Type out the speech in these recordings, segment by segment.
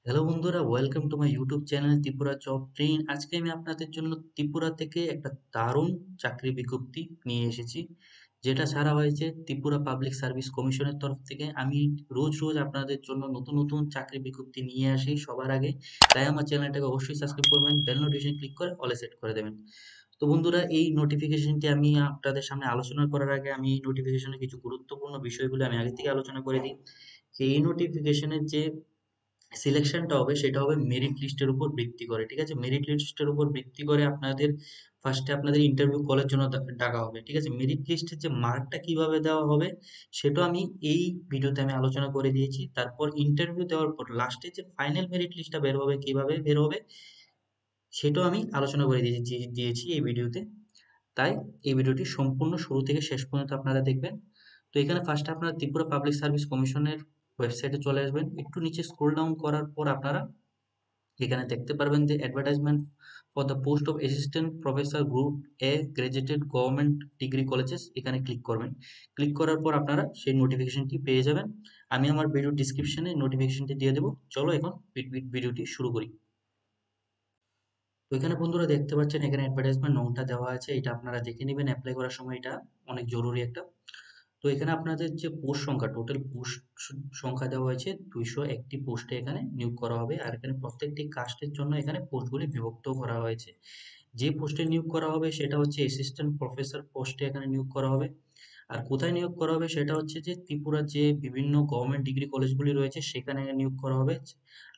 Hello বন্ধুরা, welcome to my YouTube channel Tripura job train. আজকে আমি আপনাদের জন্য ত্রিপুরা থেকে একটা দারুণ চাকরি বিজ্ঞপ্তি নিয়ে এসেছি, যেটা ছাড়া হয়েছে ত্রিপুরা পাবলিক সার্ভিস কমিশনের তরফ থেকে। আমি রোজ রোজ আপনাদের জন্য নতুন নতুন চাকরি বিজ্ঞপ্তি নিয়ে আসি সবার আগে। তাই আমার চ্যানেলটাকে অবশ্যই সাবস্ক্রাইব করবেন, বেল নোটিফিকেশন ক্লিক করে অলে সেট করে দেবেন। তো বন্ধুরা, এই নোটিফিকেশনটি আমি আপনাদের সামনে আলোচনা করার আগে আমি এই নোটিফিকেশনের কিছু গুরুত্বপূর্ণ বিষয়গুলো আমি আগে থেকে আলোচনা করে দিই। যে এই নোটিফিকেশনের যে সিলেকশনটা হবে সেটা হবে মেরিট লিস্টের উপর ভিত্তি করে। ঠিক আছে, মেরিট লিস্টের উপর ভিত্তি করে আপনাদের ফার্স্টে আপনাদের ইন্টারভিউ কলের জন্য ডাকা হবে। ঠিক আছে, মেরিট লিস্টের যে মার্কটা কিভাবে দেওয়া হবে সেটা আমি এই ভিডিওতে আমি আলোচনা করে দিয়েছি। তারপর ইন্টারভিউ দেওয়ার পর লাস্টে যে ফাইনাল মেরিট লিস্টটা বের হবে, কিভাবে বের হবে সেটাও আমি আলোচনা করে দিয়েছি এই ভিডিওতে। তাই এই ভিডিওটি সম্পূর্ণ শুরু থেকে শেষ পর্যন্ত আপনারা দেখবেন। তো এখানে ফার্স্টে আপনারা ত্রিপুরা পাবলিক সার্ভিস কমিশনের ওয়েবসাইটে চলে আসবেন। একটু নিচে স্ক্রল ডাউন করার পর আপনারা এখানে দেখতে পারবেন যে advertisement for the post of assistant professor group A graduated government degree colleges, এখানে ক্লিক করবেন। ক্লিক করার পর আপনারা সেই নোটিফিকেশনটি পেয়ে যাবেন। আমি আমার ভিডিও ডিসক্রিপশনে নোটিফিকেশনটি দিয়ে দেবো। চলো এখন ভিডিওটি শুরু করি। তো এখানে বন্ধুরা দেখতে পাচ্ছেন এখানে অ্যাডভার্টাইজমেন্ট নংটা দেওয়া আছে, এটা আপনারা দেখে নেবেন অ্যাপ্লাই করার সময়, এটা অনেক জরুরি একটা। তো এখানে আপনাদের যে পোস্ট সংখ্যা, টোটাল পোস্ট সংখ্যা দেওয়া হয়েছে 201টি পোস্টে এখানে নিয়োগ করা হবে। আর এখানে প্রত্যেকটি কাস্টের জন্য এখানে পোস্টগুলি বিভক্ত করা হয়েছে। যে পোস্টে নিয়োগ করা হবে সেটা হচ্ছে অ্যাসিস্ট্যান্ট প্রফেসর পোস্টে এখানে নিয়োগ করা হবে। আর কোথায় নিয়োগ করা হবে সেটা হচ্ছে যে ত্রিপুরার যে বিভিন্ন গভর্নমেন্ট ডিগ্রি কলেজগুলি রয়েছে সেখানে নিয়োগ করা হবে।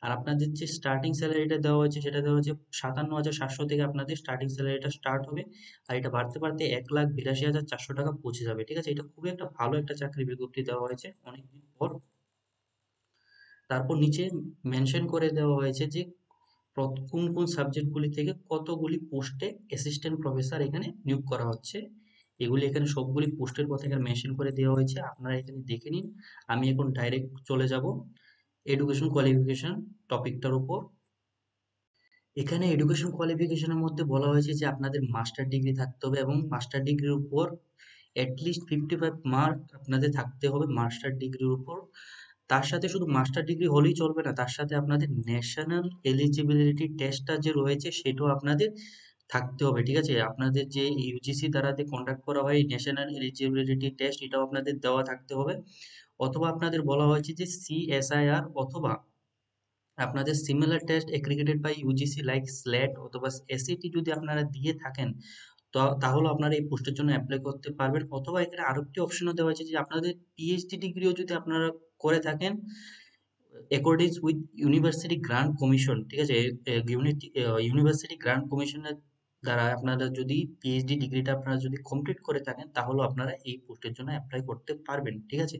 আর আপনাদের যে স্টার্টিং স্যালারিটা দেওয়া হয়েছে সেটা দেওয়া হচ্ছে 57,700 থেকে আপনাদের স্টার্টিং স্যালারিটা স্টার্ট হবে। আর এটা বাড়তে বাড়তে 1,82,400 টাকা পৌঁছে যাবে। ঠিক আছে, এটা খুবই একটা ভালো একটা চাকরি বিজ্ঞপ্তি দেওয়া হয়েছে অনেকদিন পর। তারপর নিচে মেনশন করে দেওয়া হয়েছে যে কোন কোন সাবজেক্টগুলি থেকে কতগুলি পোস্টে অ্যাসিস্ট্যান্ট প্রফেসর এখানে নিয়োগ করা হচ্ছে। এগুলি এখানে সবগুলি পোস্টের কথা এখানে মেনশন করে দেওয়া হয়েছে, আপনারা এখানে দেখে নিন। আমি এখন ডাইরেক্ট চলে যাব এডুকেশন কোয়ালিফিকেশন টপিকটার উপর। এখানে এডুকেশন কোয়ালিফিকেশনের মধ্যে বলা হয়েছে যে আপনাদের মাস্টার ডিগ্রি থাকতে হবে এবং মাস্টার ডিগ্রির উপর অ্যাটলিস্ট 55 মার্ক আপনাদের থাকতে হবে মাস্টার ডিগ্রির উপর। তার সাথে শুধু মাস্টার ডিগ্রি হলেই চলবে না, তার সাথে আপনাদের ন্যাশনাল এলিজিবিলিটি টেস্টটা যে রয়েছে সেটাও আপনাদের থাকতে হবে। ঠিক আছে, আপনাদের যে ইউজিসি দ্বারা যে কন্ডাক্ট করা হয় ন্যাশনাল এলিজিবিলিটি টেস্ট, এটাও আপনাদের দেওয়া থাকতে হবে। অথবা আপনাদের বলা হয়েছে যে সিএসআইআর অথবা আপনাদের similar test aggregated by UGC like SLET অথবা এসএটি যদি আপনারা দিয়ে থাকেন তো তাহলে আপনারা এই পোস্টের জন্য অ্যাপ্লাই করতে পারবেন। অথবা এখানে আরেকটি অপশনও দেওয়া আছে যে আপনাদের পিএইচডি ডিগ্রিও যদি আপনারা করে থাকেন accordance with university grant commission. ঠিক আছে, ইউনিভার্সিটি গ্রান্ট কমিশনের দ্বারা আপনারা যদি পিএইচডি ডিগ্রিটা আপনারা যদি কমপ্লিট করে থাকেন তাহলে আপনারা এই পোস্টের জন্য অ্যাপ্লাই করতে পারবেন। ঠিক আছে,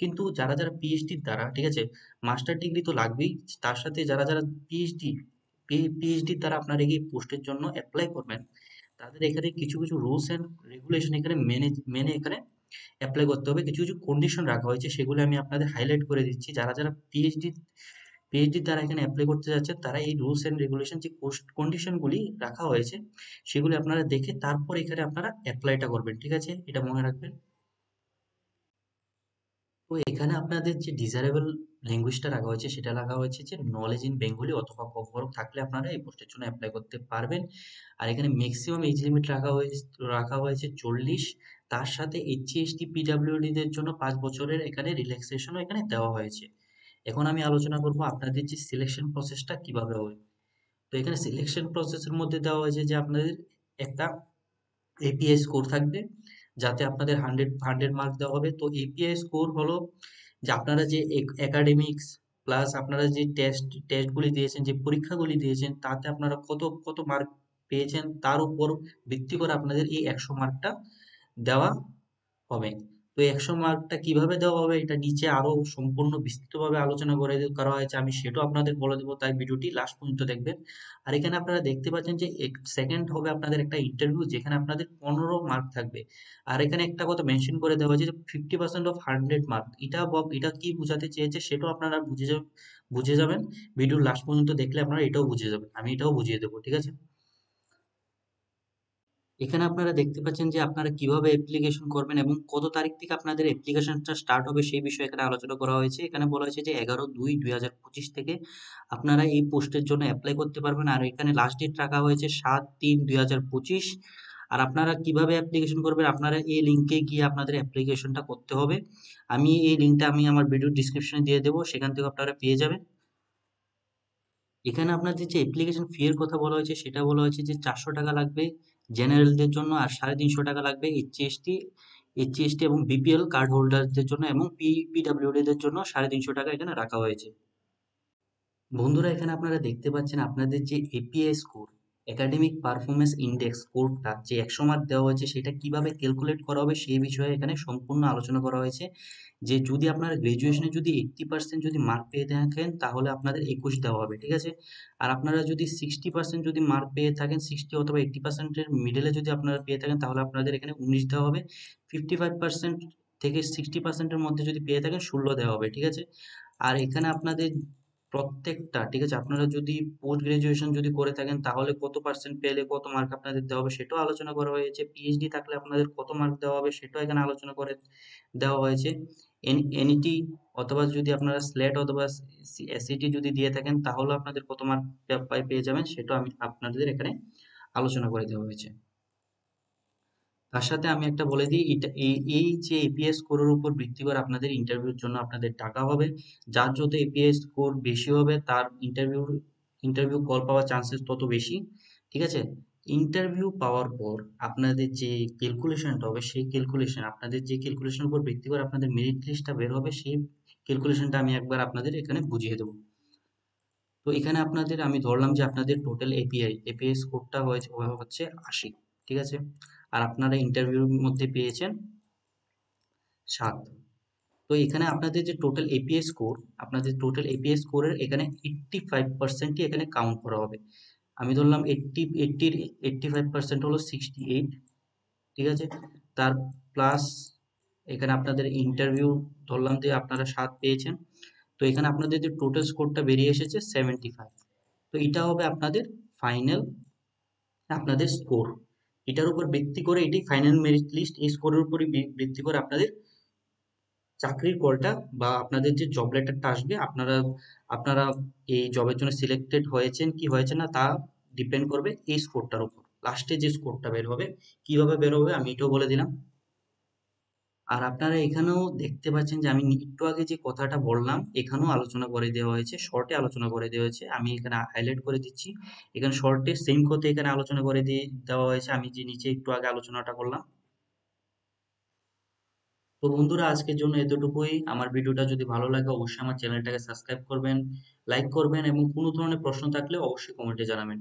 কিন্তু যারা যারা পিএইচডির দ্বারা, ঠিক আছে, মাস্টার ডিগ্রি তো লাগবেই, তার সাথে যারা যারা পিএইচডি পিএইচডির দ্বারা আপনারা এই পোস্টের জন্য অ্যাপ্লাই করবেন তাদের এখানে কিছু কিছু রুলস এন্ড রেগুলেশন এখানে মেনে মেনে এখানে অ্যাপ্লাই করতে হবে। কিছু কিছু কন্ডিশন রাখা হয়েছে, সেগুলো আমি আপনাদের হাইলাইট করে দিচ্ছি। যারা যারা পিএইচডি দ্বারা এখানে অ্যাপ্লাই করতে যাচ্ছেন তারা এই রুলস এন্ড রেগুলেশন যে কন্ডিশনগুলি রাখা হয়েছে সেগুলি আপনারা দেখে তারপর এখানে আপনারা অ্যাপ্লাইটা করবেন। ঠিক আছে, এটা মনে রাখবেন। তো এখানে আপনাদের যে ডিজারেবল ল্যাঙ্গুয়েজটা রাখা হয়েছে সেটা রাখা হয়েছে যে নলেজ ইন বেঙ্গলি অথবা ককবরক থাকলে আপনারা এই পোস্টের জন্য অ্যাপ্লাই করতে পারবেন। আর এখানে ম্যাক্সিমাম এজ লিমিট রাখা হয়েছে 40। তার সাথে এসসি এসটি পিডাব্লিউডি দের জন্য 5 বছরের এখানে রিল্যাক্সেশনও এখানে দেওয়া হয়েছে। এখন আমি আলোচনা করব আপনাদের যে সিলেকশন প্রসেসটা কিভাবে হবে। তো এখানে সিলেকশন প্রসেসের মধ্যে দেওয়া হয়েছে যে আপনাদের একটা এপিআই স্কোর থাকবে, যাতে আপনাদের 100 মার্ক দেওয়া হবে। তো এপিআই স্কোর হলো যে আপনারা যে একাডেমিক্স প্লাস আপনারা যে টেস্টগুলি দিয়েছেন, যে পরীক্ষাগুলি দিয়েছেন, তাতে আপনারা কত কত মার্ক পেয়েছেন তার উপর ভিত্তি করে আপনাদের এই 100 মার্কটা দেওয়া হবে। তো 100 মার্কটা কিভাবে দেওয়া হবে এটা নিচে আরো সম্পূর্ণ বিস্তৃতভাবে আলোচনা করা হয়েছে, আমি সেটাও আপনাদের বলে দেবো, তাই ভিডিওটি লাস্ট পর্যন্ত দেখবেন। আর এখানে আপনারা দেখতে পাচ্ছেন যে সেকেন্ড হবে আপনাদের একটা ইন্টারভিউ, যেখানে আপনাদের 15 মার্ক থাকবে। আর এখানে একটা কথা মেনশন করে দেওয়া হয়েছে যে 50% অফ 100 মার্ক। এটা কি বোঝাতে চেয়েছে সেটাও আপনারা বুঝে যাবেন ভিডিওর লাস্ট পর্যন্ত দেখলে, আপনারা এটাও বুঝে যাবেন, আমি এটাও বুঝিয়ে দেবো। ঠিক আছে, এখানে আপনারা দেখতে পাচ্ছেন যে আপনারা কিভাবে অ্যাপ্লিকেশন করবেন এবং কত তারিখ থেকে আপনাদের অ্যাপ্লিকেশনটা স্টার্ট হবে সেই বিষয়ে এখানে আলোচনা করা হয়েছে। এখানে বলা হয়েছে যে 11/2/2025 থেকে আপনারা এই পোস্টের জন্য এপ্লাই করতে পারবেন। আর এখানে লাস্ট ডেট রাখা হয়েছে 7/3/2025। আর আপনারা কিভাবে অ্যাপ্লিকেশন করবেন, আপনারা এই লিঙ্কে গিয়ে আপনাদের অ্যাপ্লিকেশনটা করতে হবে। আমি এই লিঙ্কটা আমার ভিডিও ডিসক্রিপশনে দিয়ে দেবো, সেখান থেকে আপনারা পেয়ে যাবেন। এখানে আপনাদের যে অ্যাপ্লিকেশন ফি এর কথা বলা হয়েছে সেটা বলা হয়েছে যে 400 টাকা লাগবে জেনারেলদের জন্য, আর 350 টাকা লাগবে এসসি এসটি এবং বিপিএল কার্ড হোল্ডারদের জন্য, এবং পিডব্লিউডিদের জন্য 350 টাকা এখানে রাখা হয়েছে। বন্ধুরা, এখানে আপনারা দেখতে পাচ্ছেন আপনাদের যে APA score, academic performance index স্কোরটা যে 100 মার্ক দেওয়া হয়েছে সেটা কিভাবে ক্যালকুলেট করা হবে সেই বিষয়ে এখানে সম্পূর্ণ আলোচনা করা হয়েছে। যে যদি আপনারা গ্রাজুয়েশনে যদি 80% যদি মার্ক পেয়ে থাকেন তাহলে আপনাদের 21 দেওয়া হবে, ঠিক আছে। আর আপনারা যদি 60% যদি মার্ক পেয়ে থাকেন, 60 অথবা 80%-এর মিডলে যদি আপনারা পেয়ে থাকেন তাহলে আপনাদের এখানে 19 দেওয়া হবে। 55% থেকে 60%-এর মধ্যে যদি পেয়ে থাকেন 16 দেওয়া হবে, ঠিক আছে। আর এখানে আপনাদের প্রত্যেকটা, ঠিক আছে, আপনারা যদি পোস্ট গ্রাজুয়েশন যদি করে থাকেন তাহলে কত পার্সেন্ট পেলে কত মার্ক আপনাদের দেওয়া হবে সেটাও আলোচনা করা হয়েছে। পিএইচডি থাকলে আপনাদের কত মার্ক দেওয়া হবে সেটাও এখানে আলোচনা করে দেওয়া হয়েছে। এনইটি অথবা যদি আপনারা স্লেট অথবা এসইটি যদি দিয়ে থাকেন তাহলে আপনাদের কত মার্ক পেয়ে যাবেন সেটাও আমি আপনাদের এখানে আলোচনা করে দেওয়া হয়েছে। তার সাথে আমি একটা বলে দিই, এটা এই যে এপিএস স্কোরের উপর ভিত্তি করে আপনাদের ইন্টারভিউর জন্য আপনাদের টাকা হবে। যার যত এপিএস স্কোর বেশি হবে তার ইন্টারভিউ কল পাওয়ার চান্সেস তত বেশি, ঠিক আছে। ইন্টারভিউ পাওয়ার পর আপনাদের যে ক্যালকুলেশনটা হবে সেই ক্যালকুলেশন, আপনাদের যে ক্যালকুলেশনের উপর ভিত্তি করে আপনাদের মেরিট লিস্টটা বের হবে সেই ক্যালকুলেশনটা আমি একবার আপনাদের এখানে বুঝিয়ে দেবো। তো এখানে আপনাদের আমি ধরলাম যে আপনাদের টোটাল এপিআই স্কোরটা হচ্ছে 80, ঠিক আছে। আর আপনারা ইন্টারভিউর মধ্যে পেয়েছেন 7। তো এখানে আপনাদের যে টোটাল এপিএই স্কোর, আপনাদের টোটাল এপিএই স্কোরের এখানে 85%ই এখানে কাউন্ট করা হবে। আমি ধরলাম 85% হলো 68, ঠিক আছে। তার প্লাস এখানে আপনাদের ইন্টারভিউ ধরলাম যে আপনারা 7 পেয়েছেন, তো এখানে আপনাদের যে টোটাল স্কোরটা বেরিয়ে এসেছে 75। তো এটা হবে আপনাদের ফাইনাল আপনাদের স্কোর। এটার উপর ভিত্তি করে এটি ফাইনাল মেরিট লিস্ট, এই স্কোরের উপরই ভিত্তি করে আপনাদের চাকরির কলটা বা আপনাদের যে জব লেটারটা আসবে, আপনারা আপনারা এই জবের জন্য সিলেক্টেড হয়েছেন কি হয়েছে না তা ডিপেন্ড করবে এই স্কোরটার উপর। লাস্টে যে স্কোরটা বের হবে, কিভাবে বের হবে আমি এটাও বলে দিলাম। আর আপনারা এখানেও দেখতে পাচ্ছেন যে আমি একটু আগে যে কথাটা বললাম এখানেও আলোচনা করে দেওয়া হয়েছে, শর্টে আলোচনা করে দেওয়া হয়েছে, আমি এখানে হাইলাইট করে দিচ্ছি। এখানে শর্টে সেম কথা এখানে আলোচনা করে দিয়ে দেওয়া হয়েছে আমি যে নিচে একটু আগে আলোচনাটা করলাম। তো বন্ধুরা, আজকের জন্য এতটুকুই। আমার ভিডিওটা যদি ভালো লাগে অবশ্যই আমার চ্যানেলটাকে সাবস্ক্রাইব করবেন, লাইক করবেন এবং কোনো ধরনের প্রশ্ন থাকলে অবশ্যই কমেন্টে জানাবেন।